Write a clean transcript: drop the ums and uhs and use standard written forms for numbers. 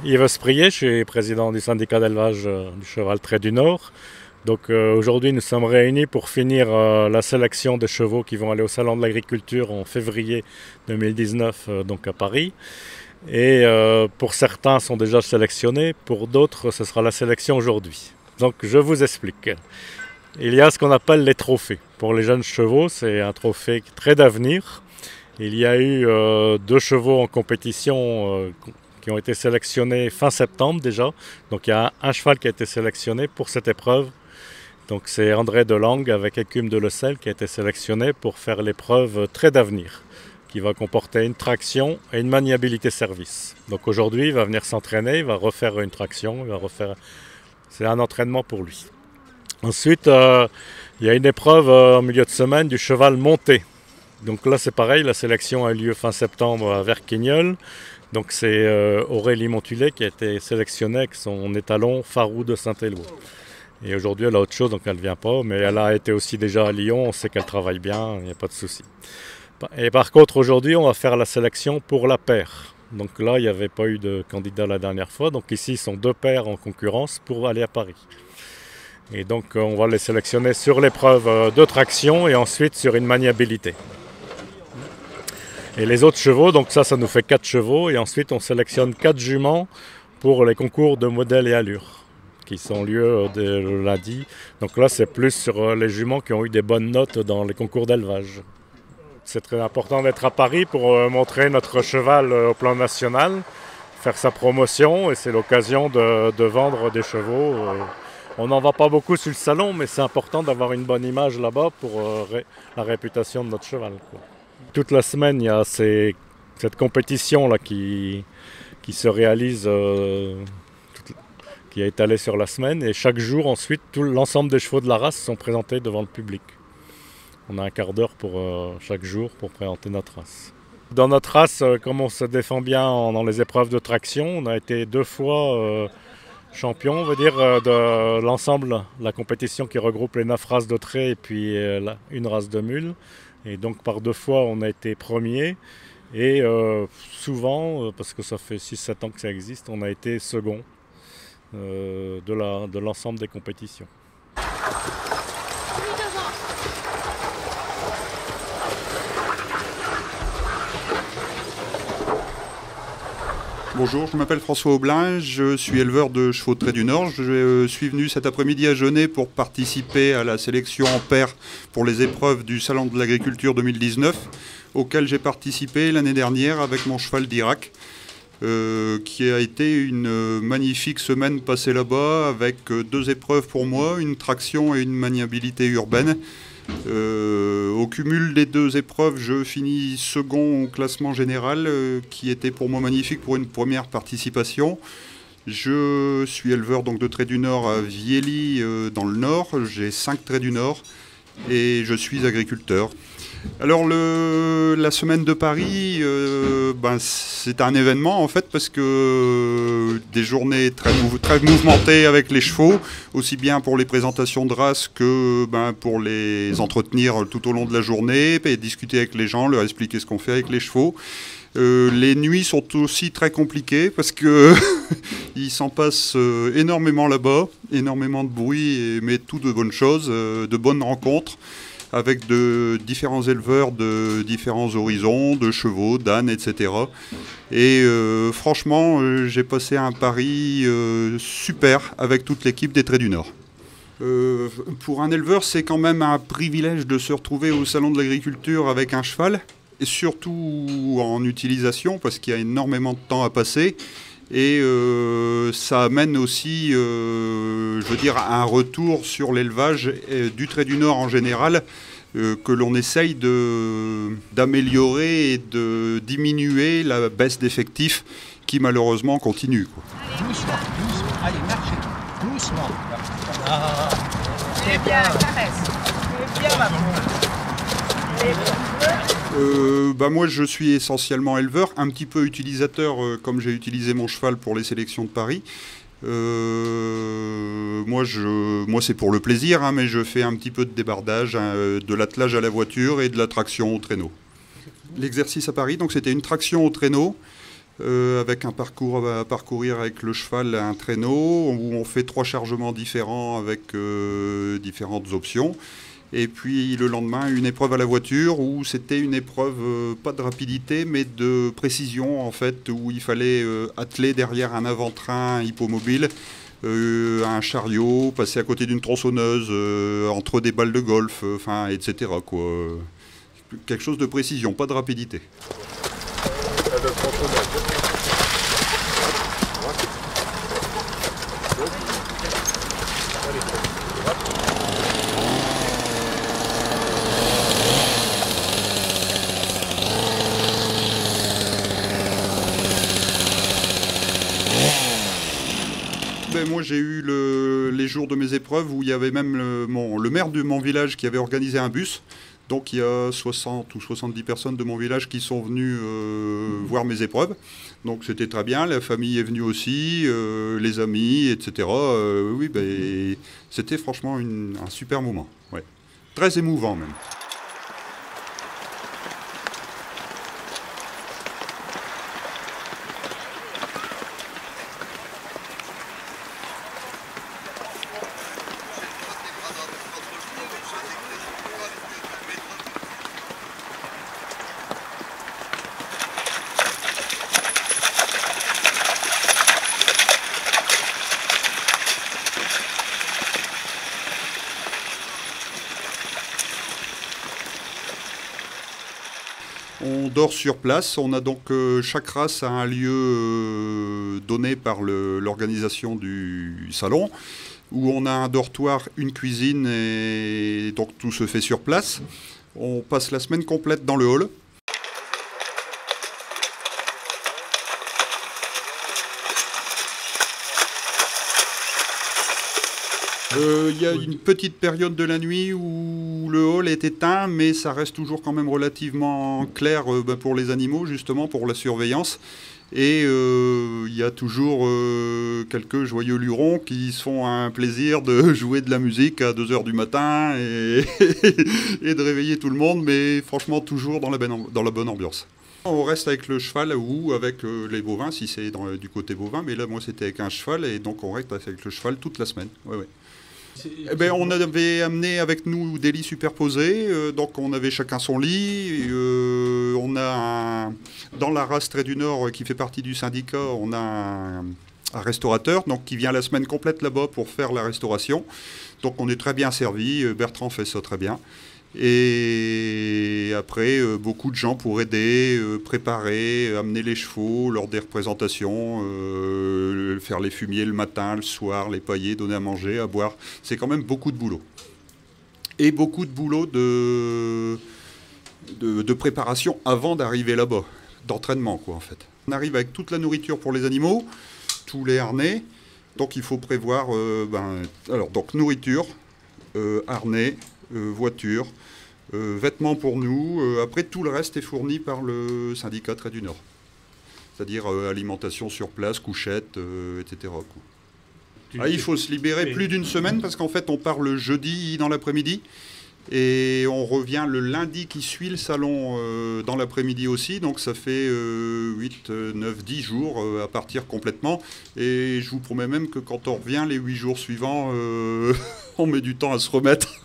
Yves Sprier, je suis président du syndicat d'élevage du cheval trait du Nord. Donc aujourd'hui nous sommes réunis pour finir la sélection des chevaux qui vont aller au Salon de l'Agriculture en février 2019 donc à Paris. Et pour certains sont déjà sélectionnés, pour d'autres ce sera la sélection aujourd'hui. Donc je vous explique. Il y a ce qu'on appelle les trophées. Pour les jeunes chevaux, c'est un trophée très d'avenir. Il y a eu 2 chevaux en compétition qui ont été sélectionnés fin septembre déjà. Donc il y a un cheval qui a été sélectionné pour cette épreuve. Donc c'est André Delangue avec Écume de Lecel qui a été sélectionné pour faire l'épreuve Trait d'avenir, qui va comporter une traction et une maniabilité service. Donc aujourd'hui il va venir s'entraîner, il va refaire une traction, c'est un entraînement pour lui. Ensuite il y a une épreuve en milieu de semaine du cheval monté. Donc là c'est pareil, la sélection a eu lieu fin septembre à Verquignol. Donc c'est Aurélie Montulet qui a été sélectionnée avec son étalon Farou de Saint-Éloi. Et aujourd'hui elle a autre chose donc elle ne vient pas, mais elle a été aussi déjà à Lyon, on sait qu'elle travaille bien, il n'y a pas de souci. Et par contre aujourd'hui on va faire la sélection pour la paire. Donc là il n'y avait pas eu de candidat la dernière fois, donc ici ils sont 2 paires en concurrence pour aller à Paris. Et donc on va les sélectionner sur l'épreuve de traction et ensuite sur une maniabilité. Et les autres chevaux, donc ça nous fait 4 chevaux et ensuite on sélectionne 4 juments pour les concours de modèles et allures qui sont lieu le lundi. Donc là c'est plus sur les juments qui ont eu des bonnes notes dans les concours d'élevage. C'est très important d'être à Paris pour montrer notre cheval au plan national, faire sa promotion et c'est l'occasion de vendre des chevaux. On n'en vend pas beaucoup sur le salon, mais c'est important d'avoir une bonne image là-bas pour la réputation de notre cheval, quoi. Toute la semaine, il y a cette compétition-là qui se réalise, qui est étalée sur la semaine. Et chaque jour, ensuite, l'ensemble des chevaux de la race sont présentés devant le public. On a un quart d'heure pour chaque jour pour présenter notre race. Dans notre race, comme on se défend bien dans les épreuves de traction, on a été 2 fois champion, on va dire, de l'ensemble, la compétition qui regroupe les 9 races de traits et puis une race de mule. Et donc par 2 fois on a été premier et souvent, parce que ça fait 6-7 ans que ça existe, on a été second de l'ensemble des compétitions. Bonjour, je m'appelle François Aublin, je suis éleveur de chevaux de trait du Nord. Je suis venu cet après-midi à Genève pour participer à la sélection en paire pour les épreuves du Salon de l'Agriculture 2019, auquel j'ai participé l'année dernière avec mon cheval d'Irak, qui a été une magnifique semaine passée là-bas avec 2 épreuves pour moi, une traction et une maniabilité urbaine. Au cumul des 2 épreuves, je finis second au classement général, qui était pour moi magnifique pour une première participation. Je suis éleveur donc de traits du Nord à Viely dans le Nord, j'ai 5 traits du Nord et je suis agriculteur. Alors la semaine de Paris, c'est un événement en fait parce que des journées très mouvementées avec les chevaux, aussi bien pour les présentations de race que pour les entretenir tout au long de la journée, et discuter avec les gens, leur expliquer ce qu'on fait avec les chevaux. Les nuits sont aussi très compliquées parce que il s'en passe énormément là-bas, énormément de bruit, mais tout de bonnes choses, de bonnes rencontres avec de différents éleveurs de différents horizons, de chevaux, d'ânes, etc. Et franchement, j'ai passé un pari super avec toute l'équipe des Traits du Nord. Pour un éleveur, c'est quand même un privilège de se retrouver au Salon de l'Agriculture avec un cheval, et surtout en utilisation, parce qu'il y a énormément de temps à passer. Et ça amène aussi, un retour sur l'élevage du Trait du Nord en général, que l'on essaye d'améliorer et de diminuer la baisse d'effectifs qui malheureusement continue, quoi. Allez, doucement, doucement. Allez, marchez. Doucement. Ah, c'est bien, caresse. C'est bien, ma pauvre. Moi je suis essentiellement éleveur, un petit peu utilisateur comme j'ai utilisé mon cheval pour les sélections de Paris. Moi c'est pour le plaisir, hein, mais je fais un petit peu de débardage, de l'attelage à la voiture et de la traction au traîneau. L'exercice à Paris, donc c'était une traction au traîneau avec un parcours à parcourir avec le cheval, un traîneau, où on fait 3 chargements différents avec différentes options. Et puis le lendemain, une épreuve à la voiture, où c'était une épreuve pas de rapidité, mais de précision, en fait, où il fallait atteler derrière un avant-train hippomobile, un chariot, passer à côté d'une tronçonneuse, entre des balles de golf, etc., quoi. Quelque chose de précision, pas de rapidité. Moi, j'ai eu les jours de mes épreuves où il y avait même le maire de mon village qui avait organisé un bus. Donc il y a 60 ou 70 personnes de mon village qui sont venues voir mes épreuves. Donc c'était très bien, la famille est venue aussi, les amis, etc. Oui, c'était franchement un super moment. Ouais. Très émouvant même. On dort sur place. On a donc chaque race a un lieu donné par l'organisation du salon, où on a un dortoir, une cuisine, et donc tout se fait sur place. On passe la semaine complète dans le hall. Il y a une petite période de la nuit où le hall est éteint, mais ça reste toujours quand même relativement clair pour les animaux, justement, pour la surveillance. Et il y a toujours quelques joyeux lurons qui se font un plaisir de jouer de la musique à 2 h du matin et de réveiller tout le monde, mais franchement toujours dans la bonne ambiance. On reste avec le cheval ou avec les bovins, si c'est du côté bovin, mais là, moi, c'était avec un cheval, et donc on reste avec le cheval toute la semaine. Ouais, ouais. On avait amené avec nous des lits superposés, donc on avait chacun son lit. On a dans la race Trait du Nord qui fait partie du syndicat, on a un restaurateur donc, qui vient la semaine complète là-bas pour faire la restauration. Donc on est très bien servi, Bertrand fait ça très bien. Et après, beaucoup de gens pour aider, préparer, amener les chevaux lors des représentations, faire les fumiers le matin, le soir, les pailler, donner à manger, à boire. C'est quand même beaucoup de boulot. Et beaucoup de boulot de préparation avant d'arriver là-bas, d'entraînement quoi en fait. On arrive avec toute la nourriture pour les animaux, tous les harnais, donc il faut prévoir, donc nourriture, harnais, voiture, vêtements pour nous. Après, tout le reste est fourni par le syndicat Trait du Nord. C'est-à-dire alimentation sur place, couchettes, etc. Il faut se libérer plus d'une semaine parce qu'en fait, on part le jeudi dans l'après-midi et on revient le lundi qui suit le salon dans l'après-midi aussi. Donc ça fait 8, 9, 10 jours à partir complètement. Et je vous promets même que quand on revient les 8 jours suivants, on met du temps à se remettre.